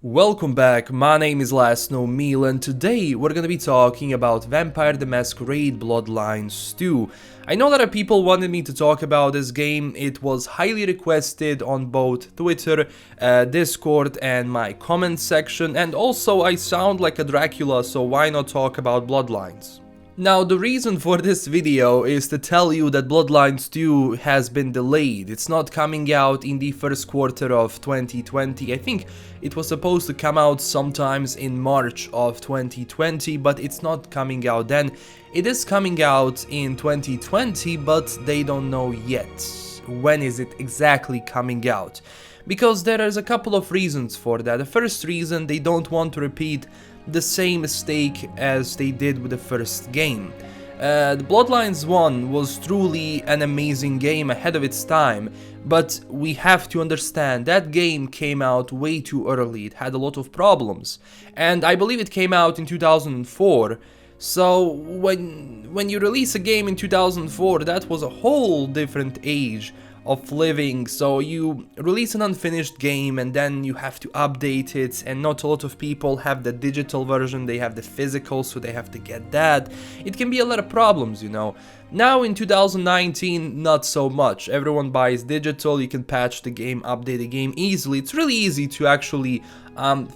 Welcome back, my name is LastKnownMeal and today we're gonna be talking about Vampire the Masquerade Bloodlines 2. I know that people wanted me to talk about this game. It was highly requested on both Twitter, Discord and my comment section, and also I sound like a Dracula, so why not talk about Bloodlines? Now, the reason for this video is to tell you that Bloodlines 2 has been delayed. It's not coming out in the first quarter of 2020. I think it was supposed to come out sometimes in March of 2020, but it's not coming out then. It is coming out in 2020, but they don't know yet when is it exactly coming out. Because there is a couple of reasons for that. The first reason, they don't want to repeat the same mistake as they did with the first game. The Bloodlines 1 was truly an amazing game ahead of its time, but we have to understand that game came out way too early. It had a lot of problems, and I believe it came out in 2004. So when you release a game in 2004, that was a whole different age of living. So you release an unfinished game and then you have to update it, and not a lot of people have the digital version, they have the physical, so they have to get that. It can be a lot of problems, you know. Now in 2019, not so much. Everyone buys digital, you can patch the game, update the game easily. It's really easy to actually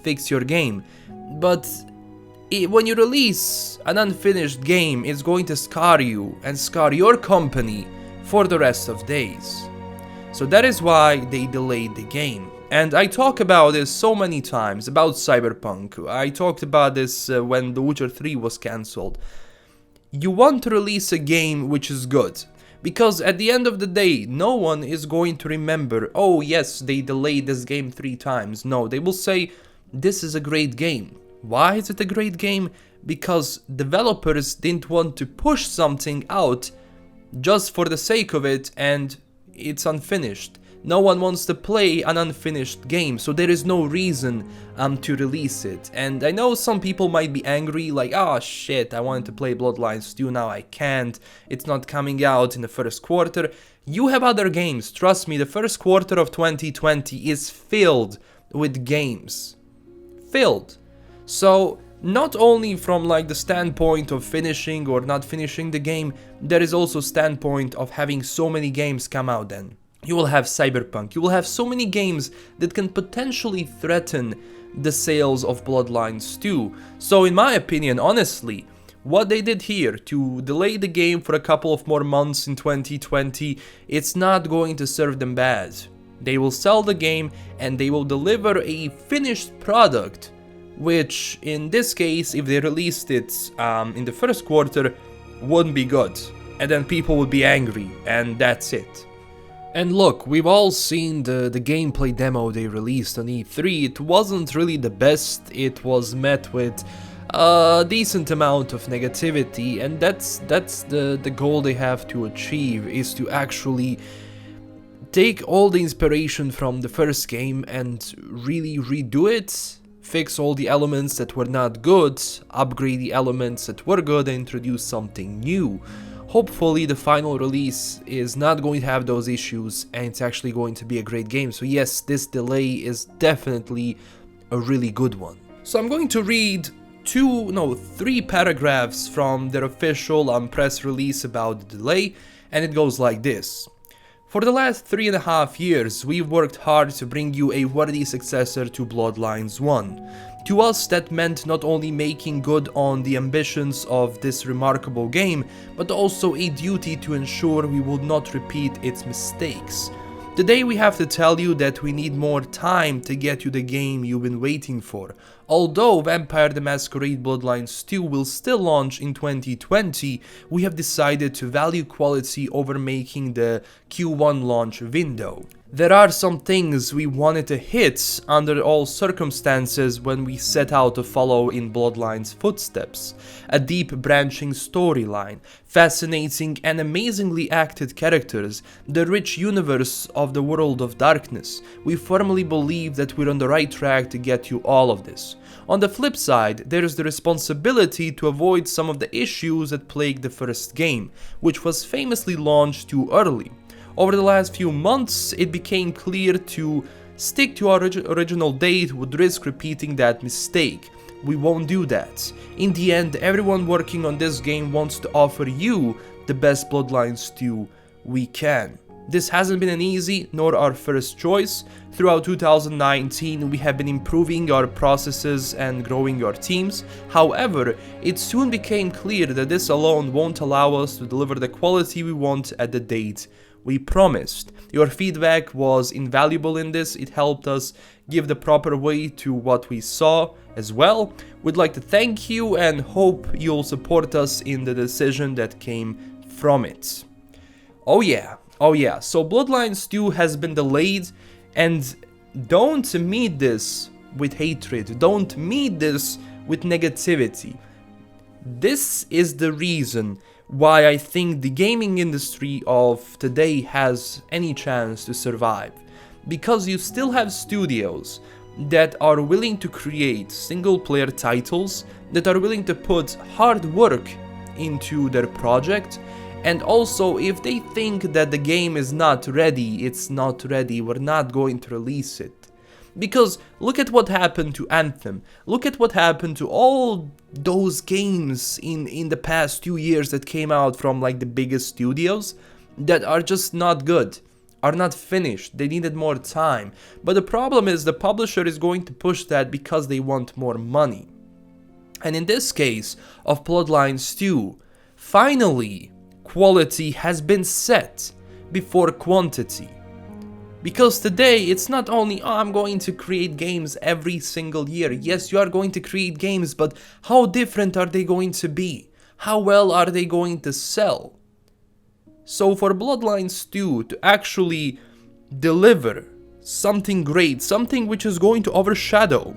fix your game. But when you release an unfinished game, it's going to scar you and scar your company for the rest of days. So that is why they delayed the game. And I talk about this so many times, about Cyberpunk. I talked about this when The Witcher 3 was cancelled. You want to release a game which is good, because at the end of the day, no one is going to remember, oh yes, they delayed this game 3 times. No, they will say, this is a great game. Why is it a great game? Because developers didn't want to push something out just for the sake of it, and it's unfinished. No one wants to play an unfinished game, so there is no reason to release it. And I know some people might be angry, like, oh shit, I wanted to play Bloodlines 2, now I can't, it's not coming out in the first quarter. You have other games, trust me, the first quarter of 2020 is filled with games. Filled. So not only from like the standpoint of finishing or not finishing the game, there is also standpoint of having so many games come out then. You will have Cyberpunk, you will have so many games that can potentially threaten the sales of Bloodlines 2. So in my opinion, honestly, what they did here to delay the game for a couple of more months in 2020, it's not going to serve them bad. They will sell the game and they will deliver a finished product, which in this case, if they released it in the first quarter, wouldn't be good. And then people would be angry, and that's it. And look, we've all seen the gameplay demo they released on E3. It wasn't really the best, it was met with a decent amount of negativity, and that's the goal they have to achieve, is to actually take all the inspiration from the first game and really redo it. Fix all the elements that were not good, upgrade the elements that were good, and introduce something new. Hopefully the final release is not going to have those issues and it's actually going to be a great game. So yes, this delay is definitely a really good one. So I'm going to read 3 paragraphs from their official press release about the delay, and it goes like this. For the last 3.5 years, we've worked hard to bring you a worthy successor to Bloodlines 1. To us, that meant not only making good on the ambitions of this remarkable game, but also a duty to ensure we would not repeat its mistakes. Today we have to tell you that we need more time to get you the game you've been waiting for. Although Vampire the Masquerade Bloodlines 2 will still launch in 2020, we have decided to value quality over making the Q1 launch window. There are some things we wanted to hit under all circumstances when we set out to follow in Bloodlines' footsteps. A deep branching storyline, fascinating and amazingly acted characters, the rich universe of the World of Darkness. We firmly believe that we're on the right track to get you all of this. On the flip side, there is the responsibility to avoid some of the issues that plagued the first game, which was famously launched too early. Over the last few months, it became clear to stick to our original date would risk repeating that mistake. We won't do that. In the end, everyone working on this game wants to offer you the best Bloodlines 2 we can. This hasn't been an easy nor our first choice. Throughout 2019 we have been improving our processes and growing our teams. However, it soon became clear that this alone won't allow us to deliver the quality we want at the date we promised. Your feedback was invaluable in this. It helped us give the proper weight to what we saw as well. We'd like to thank you and hope you'll support us in the decision that came from it. Oh yeah, so Bloodlines 2 has been delayed, and don't meet this with hatred, don't meet this with negativity. This is the reason why I think the gaming industry of today has any chance to survive. Because you still have studios that are willing to create single-player titles, that are willing to put hard work into their project, and also if they think that the game is not ready, it's not ready, we're not going to release it. Because look at what happened to Anthem, look at what happened to all those games in the past 2 years that came out from like the biggest studios that are just not good, are not finished, they needed more time. But the problem is the publisher is going to push that because they want more money. And in this case of Bloodlines 2, finally quality has been set before quantity. Because today it's not only, oh, I'm going to create games every single year. Yes, you are going to create games, but how different are they going to be? How well are they going to sell? So for Bloodlines 2 to actually deliver something great, something which is going to overshadow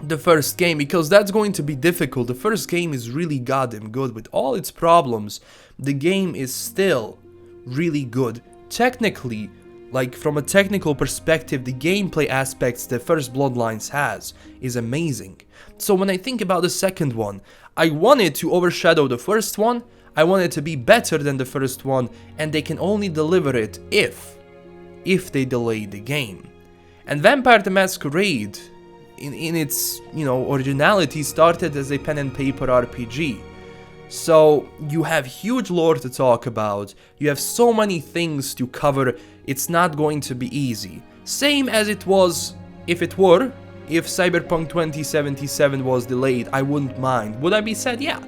the first game, because that's going to be difficult. The first game is really goddamn good. With all its problems, the game is still really good. Technically, like from a technical perspective, the gameplay aspects the first Bloodlines has is amazing. So when I think about the second one, I want it to overshadow the first one, I want it to be better than the first one, and they can only deliver it if they delay the game. And Vampire the Masquerade, in its, originality, started as a pen and paper RPG. So you have huge lore to talk about, you have so many things to cover, it's not going to be easy. Same as it was if Cyberpunk 2077 was delayed, I wouldn't mind. Would I be sad? Yeah.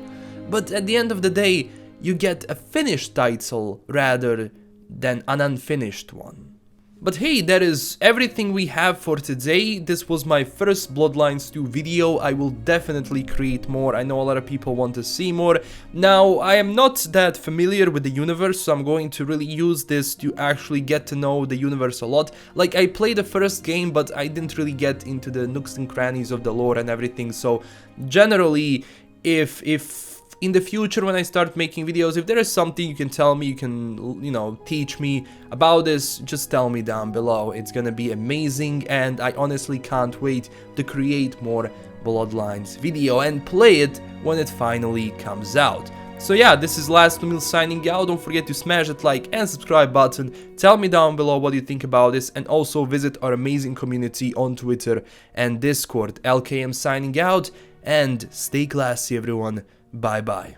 But at the end of the day, you get a finished title rather than an unfinished one. But hey, that is everything we have for today. This was my first Bloodlines 2 video. I will definitely create more. I know a lot of people want to see more. Now, I am not that familiar with the universe, so I'm going to really use this to actually get to know the universe a lot. Like, I played the first game, but I didn't really get into the nooks and crannies of the lore and everything. So, generally, if in the future when I start making videos, if there is something you can tell me, you can, teach me about this, just tell me down below. It's gonna be amazing, and I honestly can't wait to create more Bloodlines video and play it when it finally comes out. So yeah, this is LastKnownMeal signing out. Don't forget to smash that like and subscribe button. Tell me down below what you think about this, and also visit our amazing community on Twitter and Discord. LKM signing out, and stay classy everyone. Bye bye.